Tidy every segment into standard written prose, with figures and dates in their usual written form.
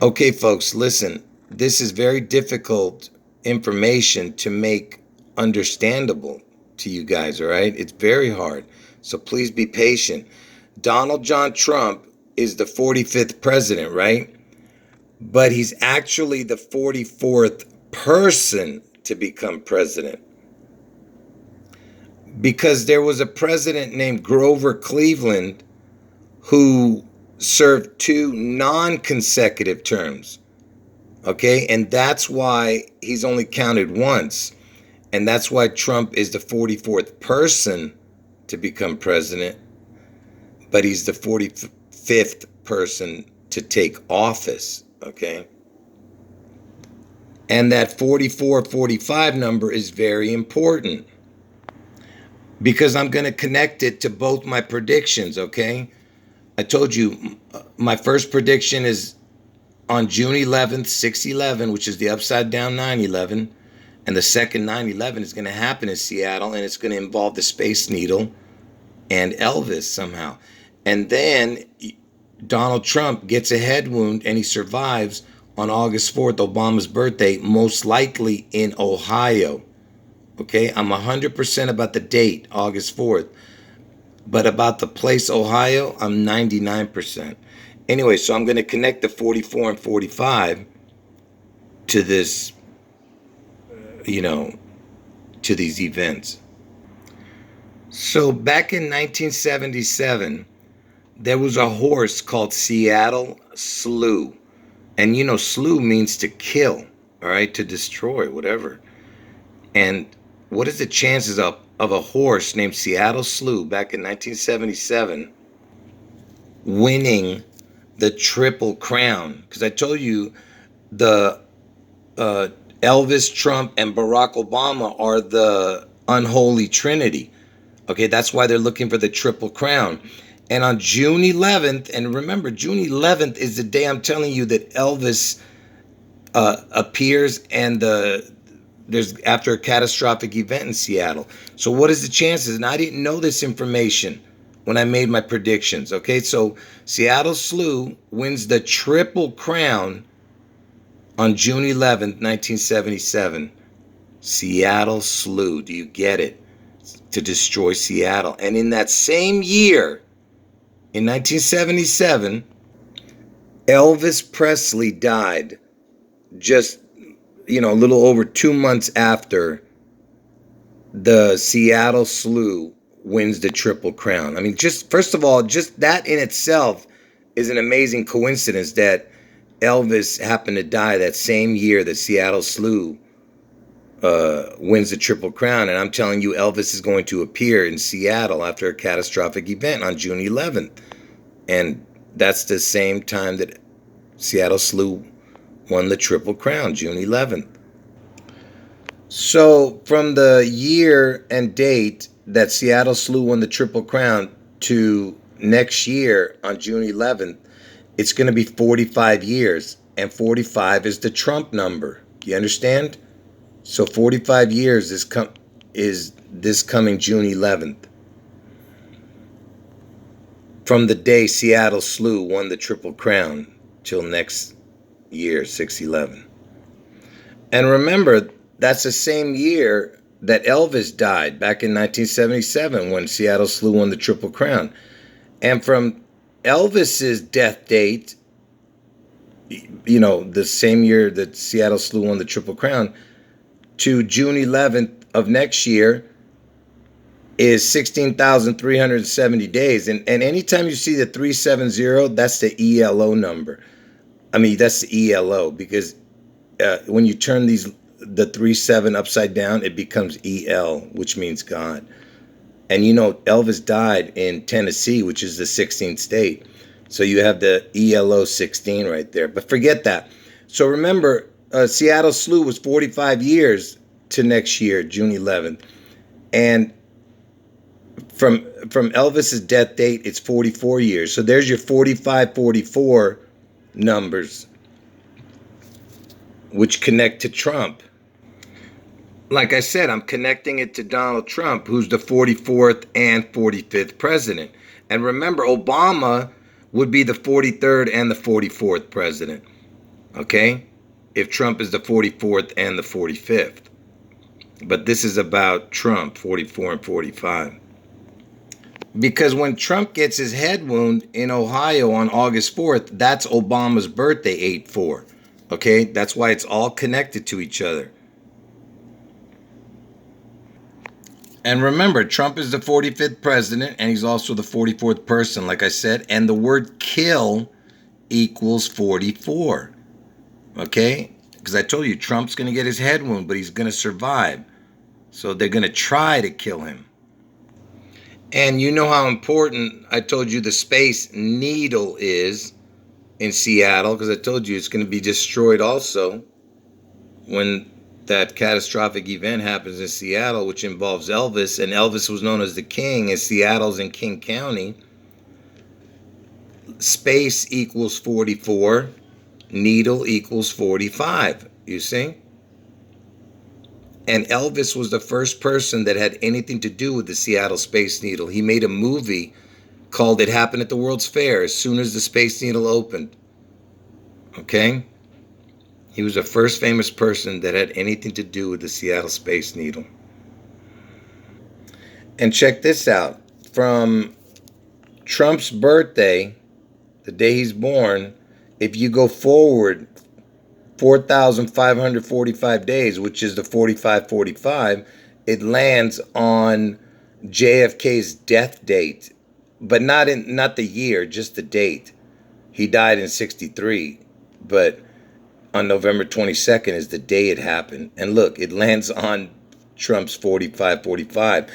Okay, folks, listen. This is very difficult information to make understandable to you guys, all right? It's very hard. So please be patient. Donald John Trump is the 45th president, right? But he's actually the 44th person to become president. Because there was a president named Grover Cleveland who served two non-consecutive terms. Okay, and that's why he's only counted once. And that's why Trump is the 44th person to become president, but he's the 45th person to take office. Okay. And that 44-45 number is very important because I'm going to connect it to both my predictions. Okay. I told you my first prediction is on June 11th, 6/11, which is the upside down 9/11. And the second 9/11 is going to happen in Seattle, and it's going to involve the Space Needle and Elvis somehow. And then Donald Trump gets a head wound and he survives on August 4th, Obama's birthday, most likely in Ohio. Okay, I'm 100% about the date, August 4th. But about the place, Ohio, I'm 99%. Anyway, so I'm going to connect the 44 and 45 to this, to these events. So back in 1977, there was a horse called Seattle Slew. And slew means to kill, all right, to destroy, whatever. And what is the chances of a horse named Seattle Slew back in 1977 winning the Triple Crown? Because I told you the Elvis, Trump, and Barack Obama are the unholy trinity. Okay, that's why they're looking for the Triple Crown. And on June 11th, and remember, June 11th is the day I'm telling you that Elvis appears, and there's after a catastrophic event in Seattle. So what is the chances? And I didn't know this information when I made my predictions. Okay, so Seattle Slew wins the Triple Crown on June 11th, 1977. Seattle Slew. Do you get it? To destroy Seattle. And in that same year, in 1977, Elvis Presley died just, a little over 2 months after the Seattle Slew wins the Triple Crown. I mean, first of all, just that in itself is an amazing coincidence that Elvis happened to die that same year that Seattle Slew wins the Triple Crown. And I'm telling you, Elvis is going to appear in Seattle after a catastrophic event on June 11th. And that's the same time that Seattle Slew won the Triple Crown, June 11th. So from the year and date that Seattle Slew won the Triple Crown to next year on June 11th, it's going to be 45 years. And 45 is the Trump number. Do you understand? So 45 years is this coming June 11th. From the day Seattle Slew won the Triple Crown till next year, 6/11. And remember, that's the same year that Elvis died back in 1977 when Seattle Slew won the Triple Crown. And from Elvis's death date, the same year that Seattle Slew won the Triple Crown, to June 11th of next year is 16,370 days. And anytime you see the 370, that's the ELO number. I mean, that's the ELO because when you turn the 37 upside down, it becomes EL, which means God. And Elvis died in Tennessee, which is the 16th state. So you have the ELO 16 right there. But forget that. So remember, Seattle Slew was 45 years to next year, June 11th. And from Elvis's death date, it's 44 years. So there's your 45-44 numbers, which connect to Trump. Like I said, I'm connecting it to Donald Trump, who's the 44th and 45th president. And remember, Obama would be the 43rd and the 44th president. Okay? If Trump is the 44th and the 45th. But this is about Trump, 44 and 45. Because when Trump gets his head wound in Ohio on August 4th, that's Obama's birthday, 8/4. Okay? That's why it's all connected to each other. And remember, Trump is the 45th president, and he's also the 44th person, like I said. And the word kill equals 44. Okay? Because I told you, Trump's going to get his head wound, but he's going to survive. So they're going to try to kill him. And you know how important I told you the Space Needle is in Seattle, because I told you it's going to be destroyed also when that catastrophic event happens in Seattle, which involves Elvis. And Elvis was known as the king, and Seattle's in King County. Space equals 44, needle equals 45, you see? And Elvis was the first person that had anything to do with the Seattle Space Needle. He made a movie called It Happened at the World's Fair as soon as the Space Needle opened. Okay? He was the first famous person that had anything to do with the Seattle Space Needle. And check this out. From Trump's birthday, the day he's born, if you go forward 4,545 days, which is the 4545, it lands on JFK's death date, but not the year, just the date. He died in 63, but on November 22nd is the day it happened. And look, it lands on Trump's 4545.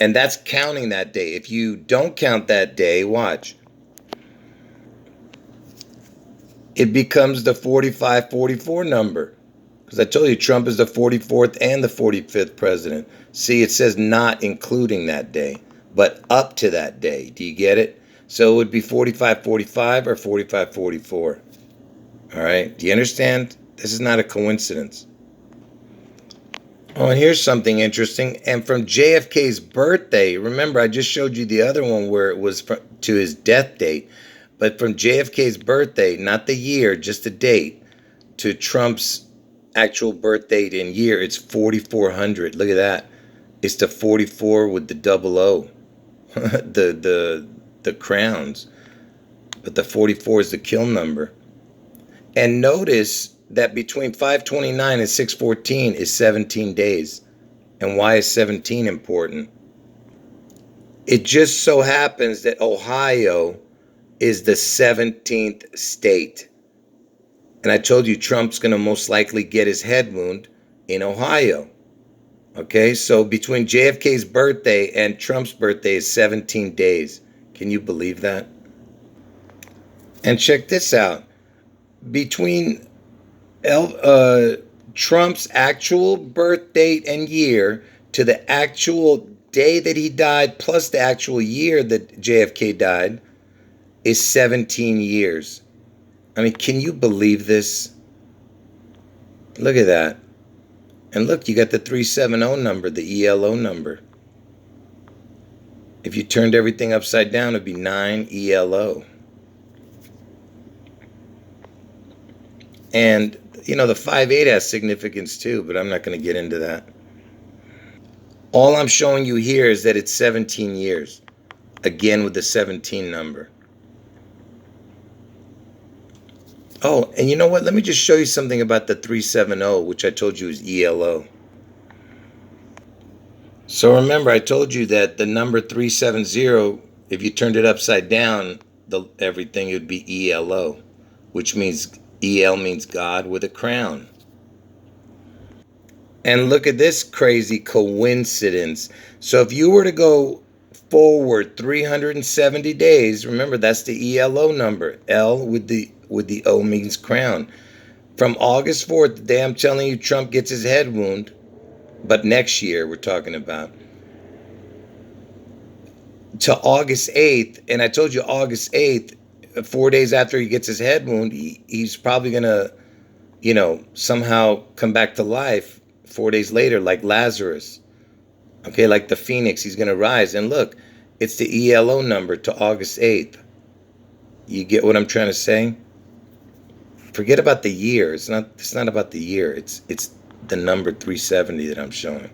And that's counting that day. If you don't count that day, watch. It becomes the 4544 number. Because I told you Trump is the 44th and the 45th president. See, it says not including that day, but up to that day. Do you get it? So it would be 4545 or 4544. All right. Do you understand? This is not a coincidence. Oh, and here's something interesting. And from JFK's birthday, remember I just showed you the other one where it was to his death date. But from JFK's birthday, not the year, just the date, to Trump's actual birth date and year, it's 4400. Look at that. It's the 44 with the double O. the crowns. But the 44 is the kill number. And notice that between 529 and 614 is 17 days. And why is 17 important? It just so happens that Ohio is the 17th state. And I told you Trump's going to most likely get his head wound in Ohio. Okay, so between JFK's birthday and Trump's birthday is 17 days. Can you believe that? And check this out. Between Trump's actual birth date and year to the actual day that he died plus the actual year that JFK died is 17 years. I mean, can you believe this? Look at that. And look, you got the 370 number, the ELO number. If you turned everything upside down, it'd be 9 ELO. And, you know, the 5-8 has significance too, but I'm not going to get into that. All I'm showing you here is that it's 17 years. Again, with the 17 number. Oh, and you know what? Let me just show you something about the 370, which I told you is ELO. So remember, I told you that the number 370, if you turned it upside down, everything would be ELO, which means EL means God with a crown. And look at this crazy coincidence. So if you were to go forward 370 days, remember that's the ELO number. L with the O means crown. From August 4th, the day I'm telling you Trump gets his head wound, but next year we're talking about, to August 8th, and I told you August 8th, 4 days after he gets his head wound, he's probably going to, you know, somehow come back to life 4 days later, like Lazarus. Okay, like the phoenix, he's going to rise. And look, it's the ELO number to August 8th. You get what I'm trying to say? Forget about the year. It's not about the year. It's the number 370 that I'm showing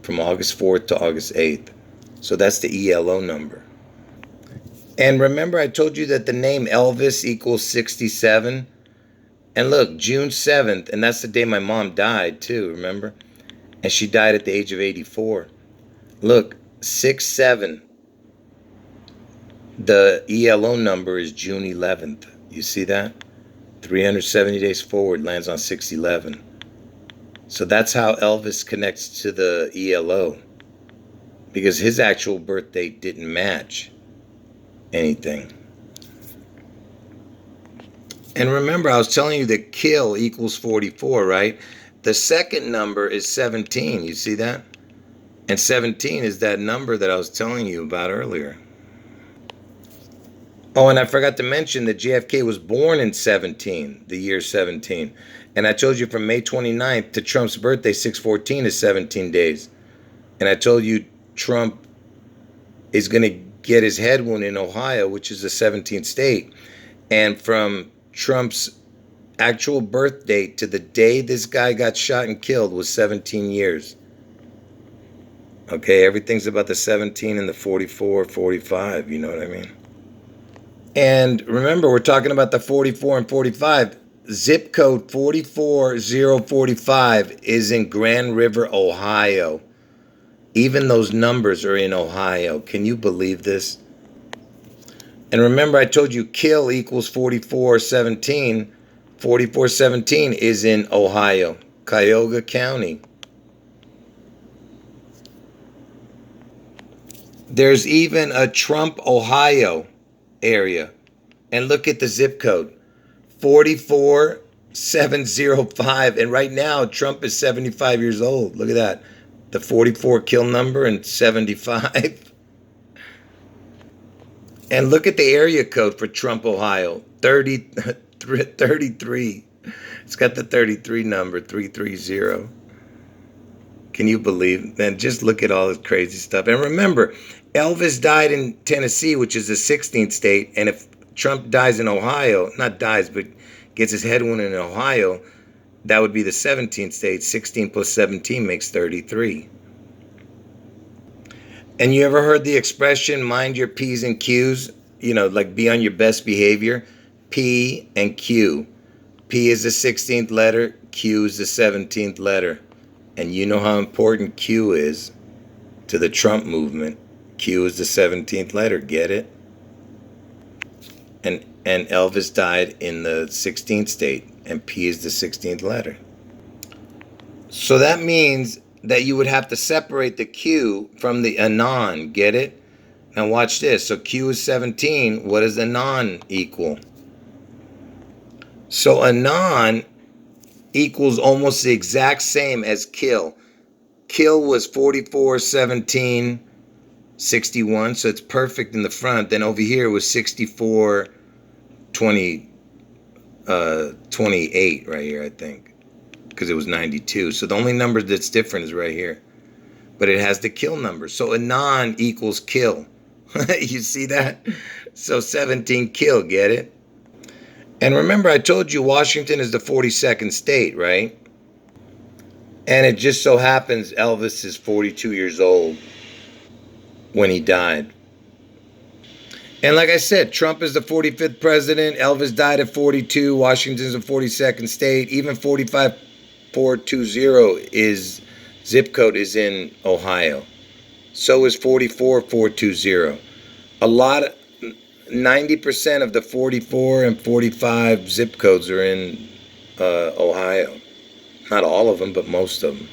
from August 4th to August 8th. So that's the ELO number. And remember I told you that the name Elvis equals 67? And look, June 7th, and that's the day my mom died too, remember? And she died at the age of 84. Look, 6-7. The ELO number is June 11th. You see that? 370 days forward lands on 6-11. So that's how Elvis connects to the ELO. Because his actual birth date didn't match anything. And remember, I was telling you that kill equals 44, right? The second number is 17. You see that? And 17 is that number that I was telling you about earlier. Oh, and I forgot to mention that JFK was born in 17, the year 17. And I told you from May 29th to Trump's birthday, 6/14 is 17 days. And I told you Trump is going to get his head wound in Ohio, which is the 17th state. And from Trump's actual birth date to the day this guy got shot and killed was 17 years. Okay, everything's about the 17 and the 44, 45, you know what I mean? And remember, we're talking about the 44 and 45. Zip code 44045 is in Grand River, Ohio. Even those numbers are in Ohio. Can you believe this? And remember, I told you kill equals 4417. 4417 is in Ohio, Cuyahoga County. There's even a Trump, Ohio area. And look at the zip code, 44705. And right now, Trump is 75 years old. Look at that. The 44 kill number and 75. And look at the area code for Trump, Ohio, 33. It's got the 33 number, 330. Can you believe? Man, just look at all this crazy stuff. And remember, Elvis died in Tennessee, which is the 16th state. And if Trump dies in Ohio, not dies, but gets his head wounded in Ohio, that would be the 17th state. 16 plus 17 makes 33. And you ever heard the expression, mind your P's and Q's? You know, like be on your best behavior. P and Q. P is the 16th letter. Q is the 17th letter. And you know how important Q is to the Trump movement. Q is the 17th letter. Get it? And Elvis died in the 16th state. And P is the 16th letter. So that means that you would have to separate the Q from the anon. Get it? Now watch this. So Q is 17. What does anon equal? So anon equals almost the exact same as kill. Kill was 44, 17, 61. So it's perfect in the front. Then over here it was 64, 28 right here, I think. Because it was 92. So the only number that's different is right here. But it has the kill number. So anon equals kill. You see that? So 17 kill, get it? And remember, I told you Washington is the 42nd state, right? And it just so happens Elvis is 42 years old when he died. And like I said, Trump is the 45th president. Elvis died at 42. Washington's the 42nd state. Even 45420 is zip code is in Ohio. So is 44420. A lot of 90% of the 44 and 45 zip codes are in Ohio. Not all of them, but most of them.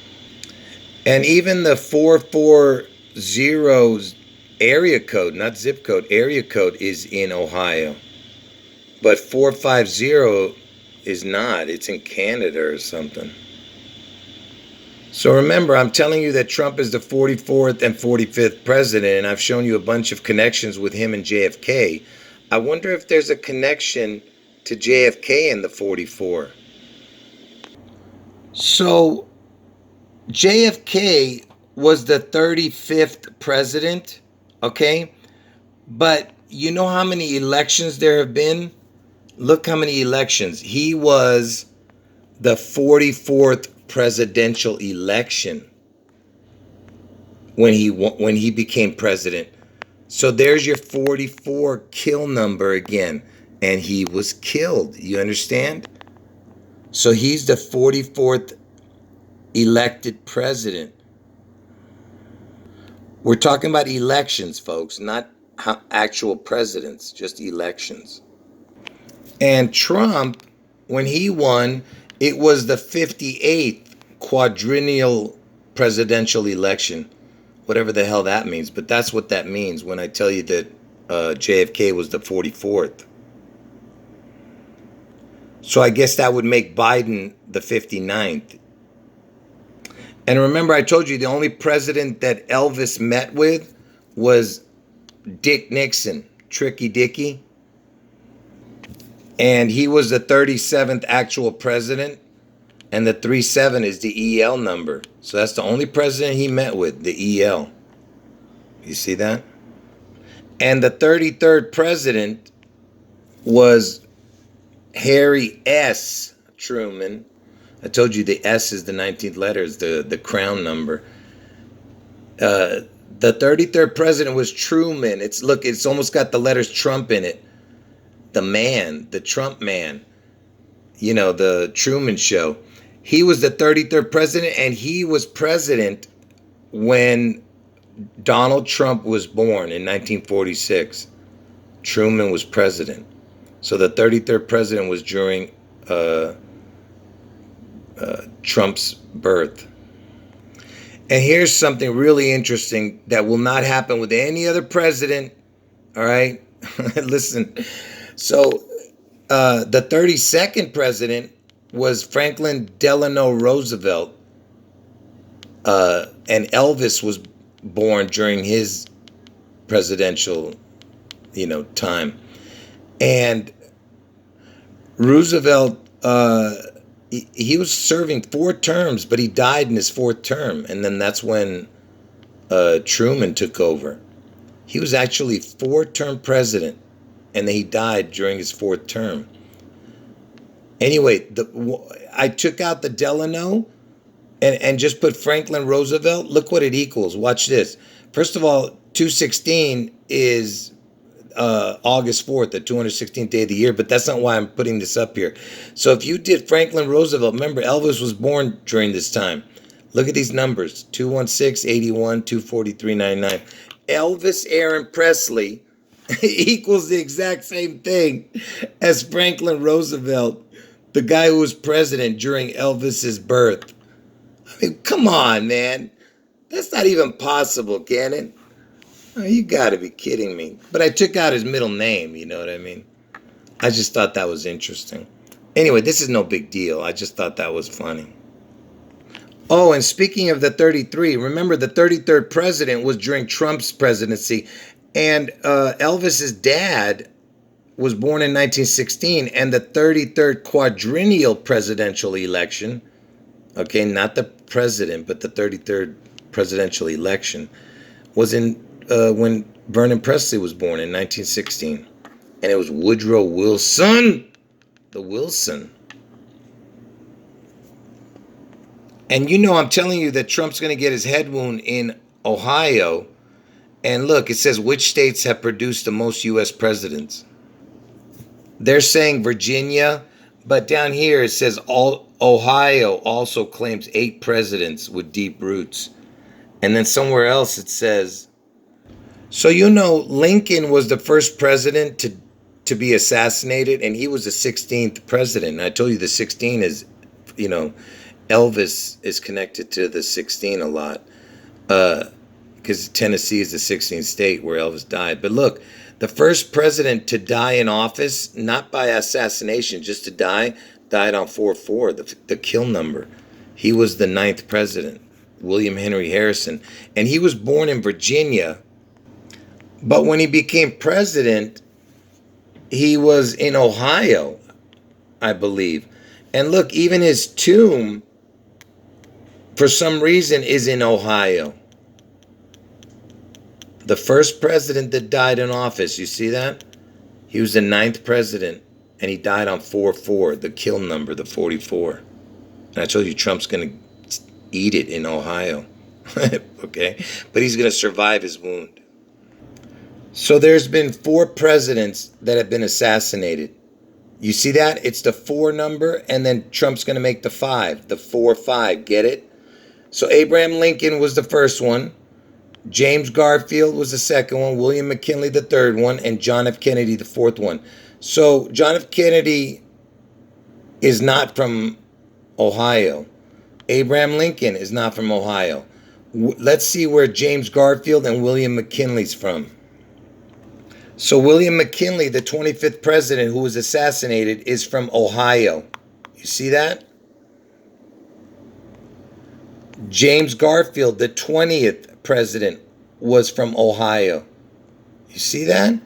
And even the 440 area code, not zip code, area code is in Ohio. But 450 is not. It's in Canada or something. So remember, I'm telling you that Trump is the 44th and 45th president, and I've shown you a bunch of connections with him and JFK. I wonder if there's a connection to JFK in the 44. So JFK was the 35th president, okay? But you know how many elections there have been? Look how many elections. He was the 44th presidential election when he became president. So there's your 44 kill number again. And he was killed. You understand? So he's the 44th elected president. We're talking about elections, folks, not actual presidents, just elections. And Trump, when he won, it was the 58th quadrennial presidential election, whatever the hell that means. But that's what that means when I tell you that JFK was the 44th. So I guess that would make Biden the 59th. And remember, I told you the only president that Elvis met with was Dick Nixon, Tricky Dicky. And he was the 37th actual president. And the 37 is the EL number. So that's the only president he met with, the EL. You see that? And the 33rd president was Harry S. Truman. I told you the S is the 19th letter, is the crown number. The 33rd president was Truman. It's almost got the letters Trump in it. The man, the Trump man. You know, the Truman Show. He was the 33rd president, and he was president when Donald Trump was born in 1946. Truman was president. So the 33rd president was during Trump's birth. And here's something really interesting that will not happen with any other president. All right? Listen. So the 32nd president was Franklin Delano Roosevelt. And Elvis was born during his presidential, time. And Roosevelt, he was serving 4 terms, but he died in his 4th term. And then that's when Truman took over. He was actually 4-term president, and then he died during his 4th term. Anyway, I took out the Delano and just put Franklin Roosevelt. Look what it equals. Watch this. First of all, 216 is August 4th, the 216th day of the year, but that's not why I'm putting this up here. So if you did Franklin Roosevelt, remember Elvis was born during this time. Look at these numbers, 216, 81, 243, 99. Elvis Aaron Presley equals the exact same thing as Franklin Roosevelt, the guy who was president during Elvis's birth. I mean, come on, man. That's not even possible, can it? Oh, you gotta be kidding me. But I took out his middle name, you know what I mean? I just thought that was interesting. Anyway, this is no big deal. I just thought that was funny. Oh, and speaking of the 33, remember the 33rd president was during Trump's presidency. And Elvis's dad was born in 1916. And the 33rd quadrennial presidential election, okay, not the president, but the 33rd presidential election, was in when Vernon Presley was born in 1916. And it was Woodrow Wilson, the Wilson. And I'm telling you that Trump's going to get his head wound in Ohio. And look, it says which states have produced the most U.S. presidents. They're saying Virginia, but down here it says Ohio also claims 8 presidents with deep roots. And then somewhere else it says, so Lincoln was the first president to be assassinated, and he was the 16th president. And I told you the 16 is, Elvis is connected to the 16 a lot, because Tennessee is the 16th state where Elvis died. But look, the first president to die in office, not by assassination, just to died on 4-4, the kill number. He was the 9th president, William Henry Harrison. And he was born in Virginia. But when he became president, he was in Ohio, I believe. And look, even his tomb, for some reason, is in Ohio. The first president that died in office, you see that? He was the 9th president. And he died on 4/4, the kill number, the 44. And I told you Trump's going to eat it in Ohio. Okay? But he's going to survive his wound. So there's been 4 presidents that have been assassinated. You see that? It's the 4 number, and then Trump's going to make the 5. The 4-5. Get it? So Abraham Lincoln was the first one. James Garfield was the second one. William McKinley the third one. And John F. Kennedy the fourth one. So John F. Kennedy is not from Ohio. Abraham Lincoln is not from Ohio. Let's see where James Garfield and William McKinley's from. So William McKinley, the 25th president who was assassinated, is from Ohio. You see that? James Garfield, the 20th president, was from Ohio. You see that?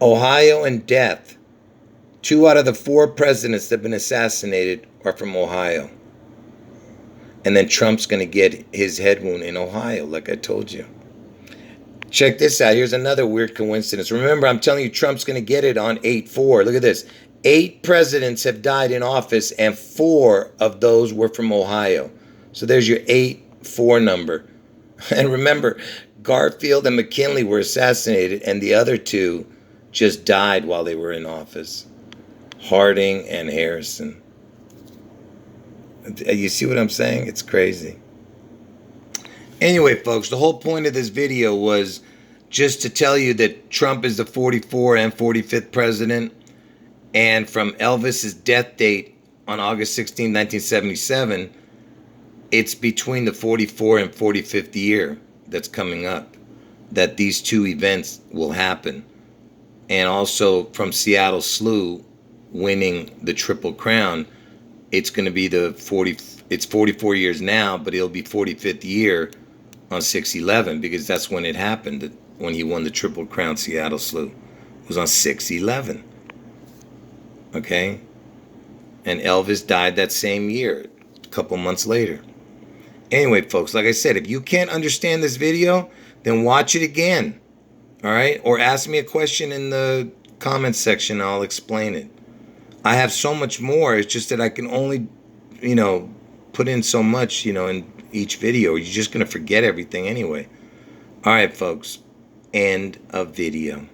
Ohio and death. 2 out of the 4 presidents that have been assassinated are from Ohio. And then Trump's going to get his head wound in Ohio, like I told you. Check this out. Here's another weird coincidence. Remember, I'm telling you, Trump's going to get it on 8/4. Look at this. 8 presidents have died in office, and 4 of those were from Ohio. So there's your 8/4 number. And remember, Garfield and McKinley were assassinated, and the other 2 just died while they were in office. Harding and Harrison. You see what I'm saying? It's crazy. Anyway, folks, the whole point of this video was just to tell you that Trump is the 44th and 45th president. And from Elvis's death date on August 16, 1977, it's between the 44th and 45th year that's coming up that these 2 events will happen. And also from Seattle Slew winning the Triple Crown, it's going to be it's 44 years now, but it'll be 45th year on 6/11, because that's when it happened, when he won the Triple Crown Seattle Slew. It was on 6/11. Okay? And Elvis died that same year, a couple months later. Anyway, folks, like I said, if you can't understand this video, then watch it again. All right? Or ask me a question in the comments section, and I'll explain it. I have so much more. It's just that I can only, put in so much, in each video. You're just going to forget everything anyway. All right, folks. End of video.